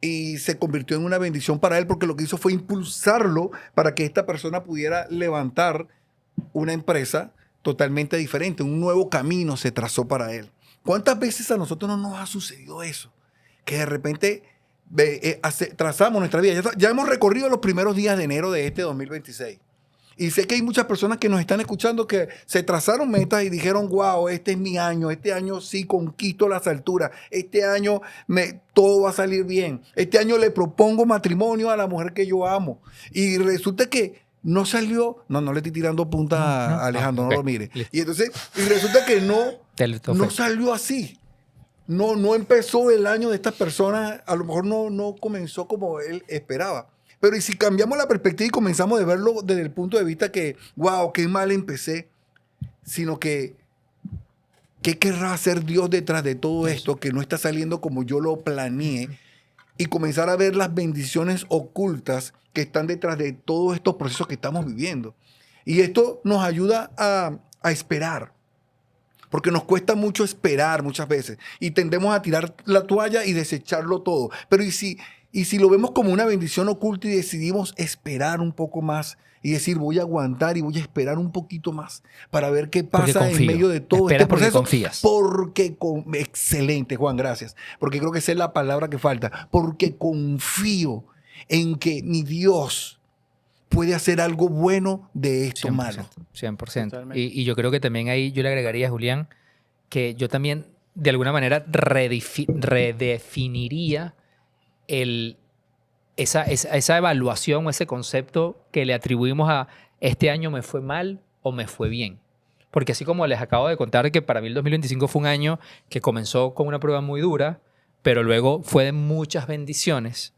Y se convirtió en una bendición para él porque lo que hizo fue impulsarlo para que esta persona pudiera levantar una empresa totalmente diferente. Un nuevo camino se trazó para él. ¿Cuántas veces a nosotros no nos ha sucedido eso? Que de repente trazamos nuestra vida. Ya hemos recorrido los primeros días de enero de este 2026. Y sé que hay muchas personas que nos están escuchando que se trazaron metas y dijeron, wow, este es mi año, este año sí conquisto las alturas, este año todo va a salir bien, este año le propongo matrimonio a la mujer que yo amo. Y resulta que no salió, no le estoy tirando punta a Alejandro, no lo mire. Y entonces, resulta que no salió así. No empezó el año de estas personas, a lo mejor no comenzó como él esperaba. Pero ¿y si cambiamos la perspectiva y comenzamos a verlo desde el punto de vista que, wow, qué mal empecé, sino que, ¿qué querrá hacer Dios detrás de todo esto que no está saliendo como yo lo planeé? Y comenzar a ver las bendiciones ocultas que están detrás de todos estos procesos que estamos viviendo. Y esto nos ayuda a esperar. porque nos cuesta mucho esperar muchas veces y tendemos a tirar la toalla y desecharlo todo. Pero ¿y si lo vemos como una bendición oculta y decidimos esperar un poco más y decir voy a aguantar y voy a esperar un poquito más para ver qué Porque pasa en confío. medio de todo Esperas este porque proceso? confías. Excelente, Juan, gracias. Porque creo que esa es la palabra que falta. Porque confío en que mi Dios puede hacer algo bueno de esto 100%, malo. 100%. Totalmente. Y yo creo que también ahí yo le agregaría, Julián, que yo también de alguna manera redefiniría esa evaluación o ese concepto que le atribuimos a este año me fue mal o me fue bien. Porque así como les acabo de contar que para mí el 2025 fue un año que comenzó con una prueba muy dura, pero luego fue de muchas bendiciones.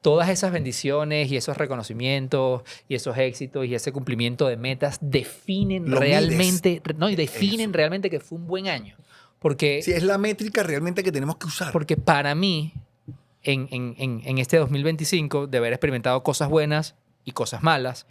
Todas esas bendiciones y esos reconocimientos y esos éxitos y ese cumplimiento de metas definen Lo realmente, no, y Eso. definen realmente que fue un buen año. Porque, Sí, es la métrica realmente que tenemos que usar. porque para mí, en este 2025, de haber experimentado cosas buenas y cosas malas,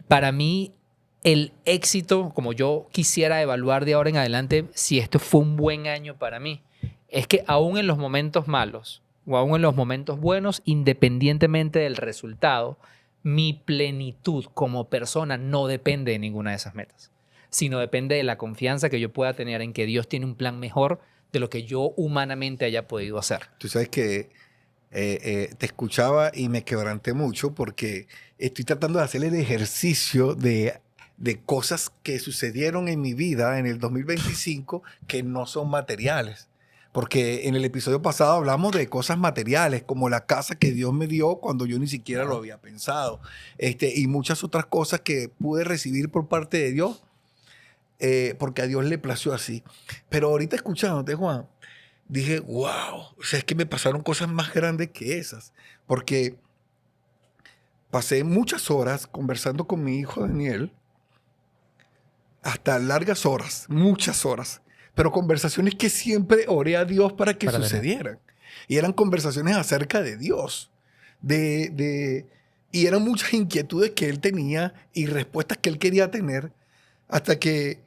para mí el éxito, como yo quisiera evaluar de ahora en adelante si esto fue un buen año para mí, es que aún en los momentos malos o aún en los momentos buenos, independientemente del resultado, mi plenitud como persona no depende de ninguna de esas metas, sino depende de la confianza que yo pueda tener en que Dios tiene un plan mejor de lo que yo humanamente haya podido hacer. Tú sabes que te escuchaba y me quebranté mucho porque estoy tratando de hacer el ejercicio de cosas que sucedieron en mi vida en el 2025 que no son materiales. Porque en el episodio pasado hablamos de cosas materiales, como la casa que Dios me dio cuando yo ni siquiera lo había pensado. Y muchas otras cosas que pude recibir por parte de Dios, porque a Dios le plació así. Pero ahorita escuchándote, Juan, dije, wow, o sea, es que me pasaron cosas más grandes que esas. Porque pasé muchas horas conversando con mi hijo Daniel, hasta largas horas, muchas horas. Pero conversaciones que siempre oré a Dios para que sucedieran. Y eran conversaciones acerca de Dios. Y eran muchas inquietudes que él tenía y respuestas que él quería tener. Hasta que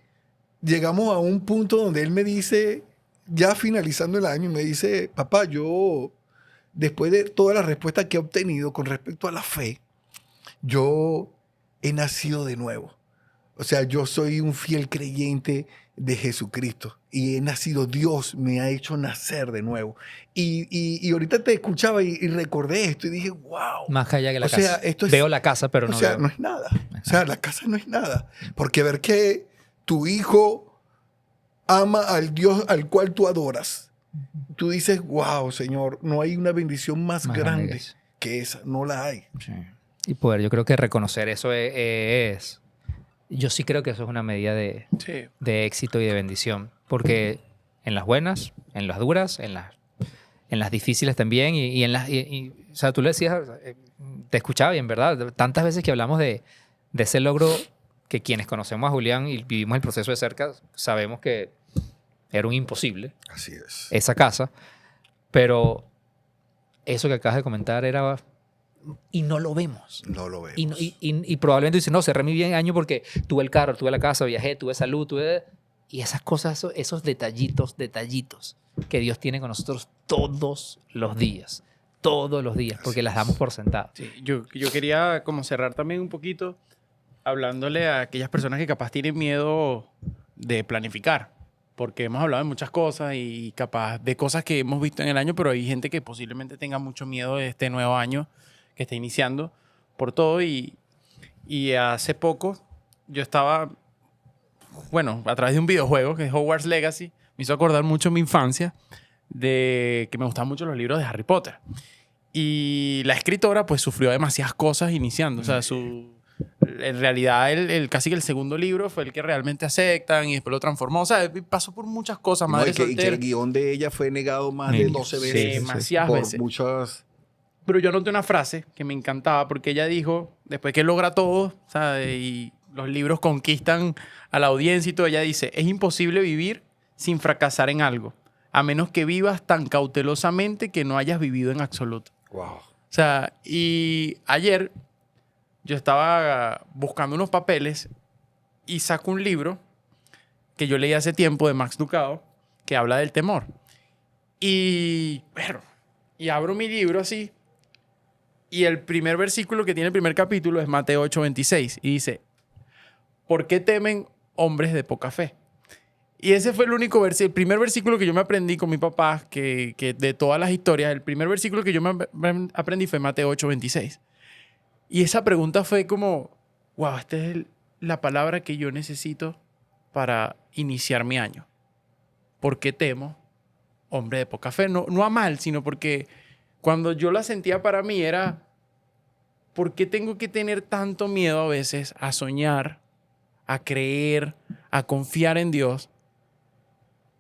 llegamos a un punto donde él me dice, ya finalizando el año, me dice, papá, yo, después de todas las respuestas que he obtenido con respecto a la fe, yo he nacido de nuevo. O sea, yo soy un fiel creyente de Jesucristo y he nacido, Dios me ha hecho nacer de nuevo. Y ahorita te escuchaba y recordé esto y dije, wow. Más allá que la O casa. sea, esto es, veo la casa, pero o no sea, veo. no es nada. O sea, la casa no es nada. Porque ver que tu hijo ama al Dios al cual tú adoras, tú dices, wow, Señor, no hay una bendición más grande que esa. No la hay. Sí. Y poder, yo creo que reconocer eso es yo sí creo que eso es una medida de éxito y de bendición. Porque en las buenas, en las duras, en las difíciles también, y en las... o sea, tú le decías, te escuchaba bien, ¿verdad? Tantas veces que hablamos de ese logro que quienes conocemos a Julián y vivimos el proceso de cerca, sabemos que era un imposible. Así es. Esa casa. Pero eso que acabas de comentar era... Y no lo vemos. No lo vemos. Y probablemente dices, no, cerré mi bien año porque tuve el carro, tuve la casa, viajé, tuve salud, Y esas cosas, esos detallitos que Dios tiene con nosotros todos los días. Todos los días, porque las damos por sentado. Sí, yo quería como cerrar también un poquito hablándole a aquellas personas que capaz tienen miedo de planificar. Porque hemos hablado de muchas cosas y capaz de cosas que hemos visto en el año, pero hay gente que posiblemente tenga mucho miedo de este nuevo año que está iniciando por todo. Y hace poco yo estaba, bueno, a través de un videojuego que es Hogwarts Legacy, me hizo acordar mucho mi infancia de que me gustaban mucho los libros de Harry Potter. Y la escritora pues sufrió demasiadas cosas iniciando. O sea, en realidad casi que el segundo libro fue el que realmente aceptan y después lo transformó. O sea, pasó por muchas cosas. No, y que el guión de ella fue negado más de 12 veces. Demasiadas por veces. Muchas... Pero yo anoté una frase que me encantaba porque ella dijo, después que logra todo, ¿sabes? Y los libros conquistan a la audiencia y todo, ella dice, es imposible vivir sin fracasar en algo, a menos que vivas tan cautelosamente que no hayas vivido en absoluto. Wow. O sea, y ayer yo estaba buscando unos papeles y saco un libro que yo leí hace tiempo de Max Lucado, que habla del temor. Y, bueno, y abro mi libro así, y el primer versículo que tiene el primer capítulo es Mateo 8:26, y dice, ¿por qué temen hombres de poca fe? Y ese fue el único el primer versículo que yo me aprendí con mi papá, que de todas las historias, el primer versículo que yo me aprendí fue Mateo 8:26. Y esa pregunta fue como, wow, esta es la palabra que yo necesito para iniciar mi año. ¿Por qué temo hombre de poca fe? No a mal, sino porque cuando yo la sentía para mí era, ¿por qué tengo que tener tanto miedo a veces a soñar, a creer, a confiar en Dios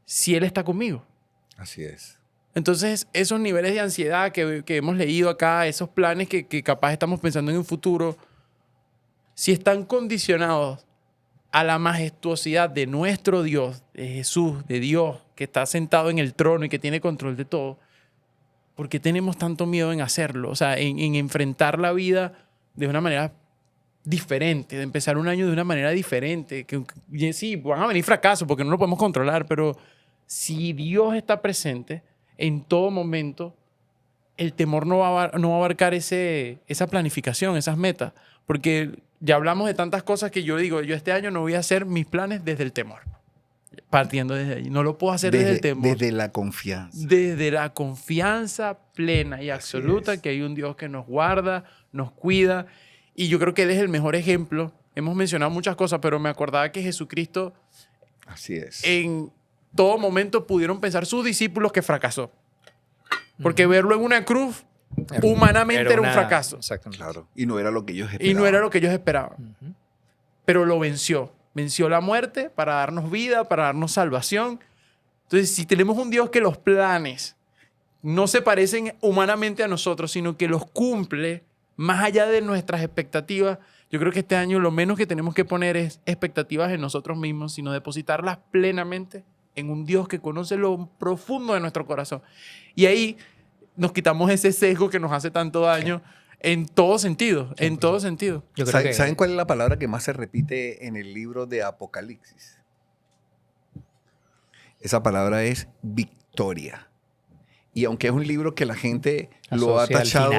si Él está conmigo? Así es. Entonces, esos niveles de ansiedad que hemos leído acá, esos planes que capaz estamos pensando en un futuro, si están condicionados a la majestuosidad de nuestro Dios, de Jesús, de Dios, que está sentado en el trono y que tiene control de todo, ¿por qué tenemos tanto miedo en hacerlo? O sea, en enfrentar la vida de una manera diferente, de empezar un año de una manera diferente. Que sí, van a venir fracasos porque no lo podemos controlar, pero si Dios está presente en todo momento, el temor no va a abarcar esa planificación, esas metas. Porque ya hablamos de tantas cosas que yo digo, yo este año no voy a hacer mis planes desde el temor. Partiendo desde ahí. No lo puedo hacer desde el temor. Desde la confianza. Desde la confianza plena y absoluta que hay un Dios que nos guarda, nos cuida. Y yo creo que Él es el mejor ejemplo. Hemos mencionado muchas cosas, pero me acordaba que Jesucristo, Así es. en todo momento pudieron pensar sus discípulos que fracasó. Porque verlo en una cruz, humanamente era un fracaso. Exactamente. Claro. Y no era lo que ellos esperaban. Y no era lo que ellos esperaban. Pero lo venció. Venció la muerte para darnos vida, para darnos salvación. Entonces, si tenemos un Dios que los planes no se parecen humanamente a nosotros, sino que los cumple más allá de nuestras expectativas, yo creo que este año lo menos que tenemos que poner es expectativas en nosotros mismos, sino depositarlas plenamente en un Dios que conoce lo profundo de nuestro corazón. Y ahí nos quitamos ese sesgo que nos hace tanto daño en todo sentido, en todo sentido. Yo creo que ¿Saben cuál es la palabra que más se repite en el libro de Apocalipsis? Esa palabra es victoria. Y aunque es un libro que la gente lo ha asocia al tachado,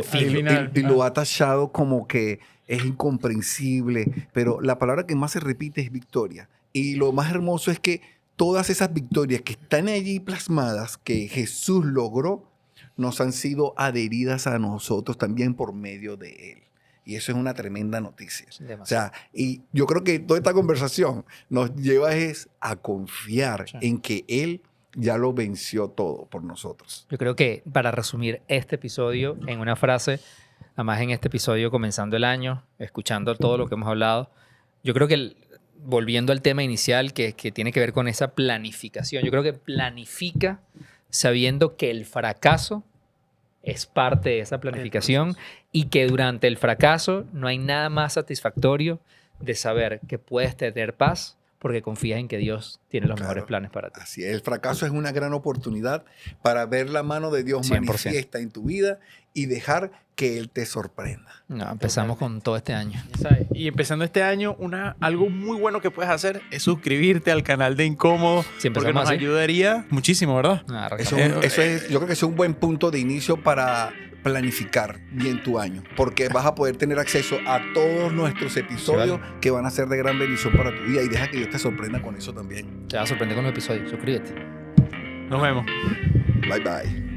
final. lo ha tachado como que es incomprensible, pero la palabra que más se repite es victoria. Y lo más hermoso es que todas esas victorias que están allí plasmadas, que Jesús logró, nos han sido adheridas a nosotros también por medio de Él. Y eso es una tremenda noticia. Demasiado. O sea, y yo creo que toda esta conversación nos lleva a confiar en que Él ya lo venció todo por nosotros. Yo creo que para resumir este episodio en una frase, además en este episodio comenzando el año, escuchando todo lo que hemos hablado, yo creo que volviendo al tema inicial que tiene que ver con esa planificación, yo creo que planifica sabiendo que el fracaso es parte de esa planificación y que durante el fracaso no hay nada más satisfactorio de saber que puedes tener paz porque confías en que Dios tiene los mejores planes para ti. Así es, el fracaso es una gran oportunidad para ver la mano de Dios 100%. manifiesta en tu vida y dejar que Él te sorprenda. No, empezamos con todo este año. ¿Sabes? Y empezando este año, algo muy bueno que puedes hacer es suscribirte al canal de Incómodo, Si porque empezamos nos así. ayudaría muchísimo, ¿verdad? Ah, Eso, arrancamos. yo creo que es un buen punto de inicio para planificar bien tu año, porque vas a poder tener acceso a todos nuestros episodios que van a ser de gran bendición para tu vida y deja que Dios te sorprenda con eso también. Te va a sorprender con los episodios. Suscríbete. Nos vemos. Bye bye.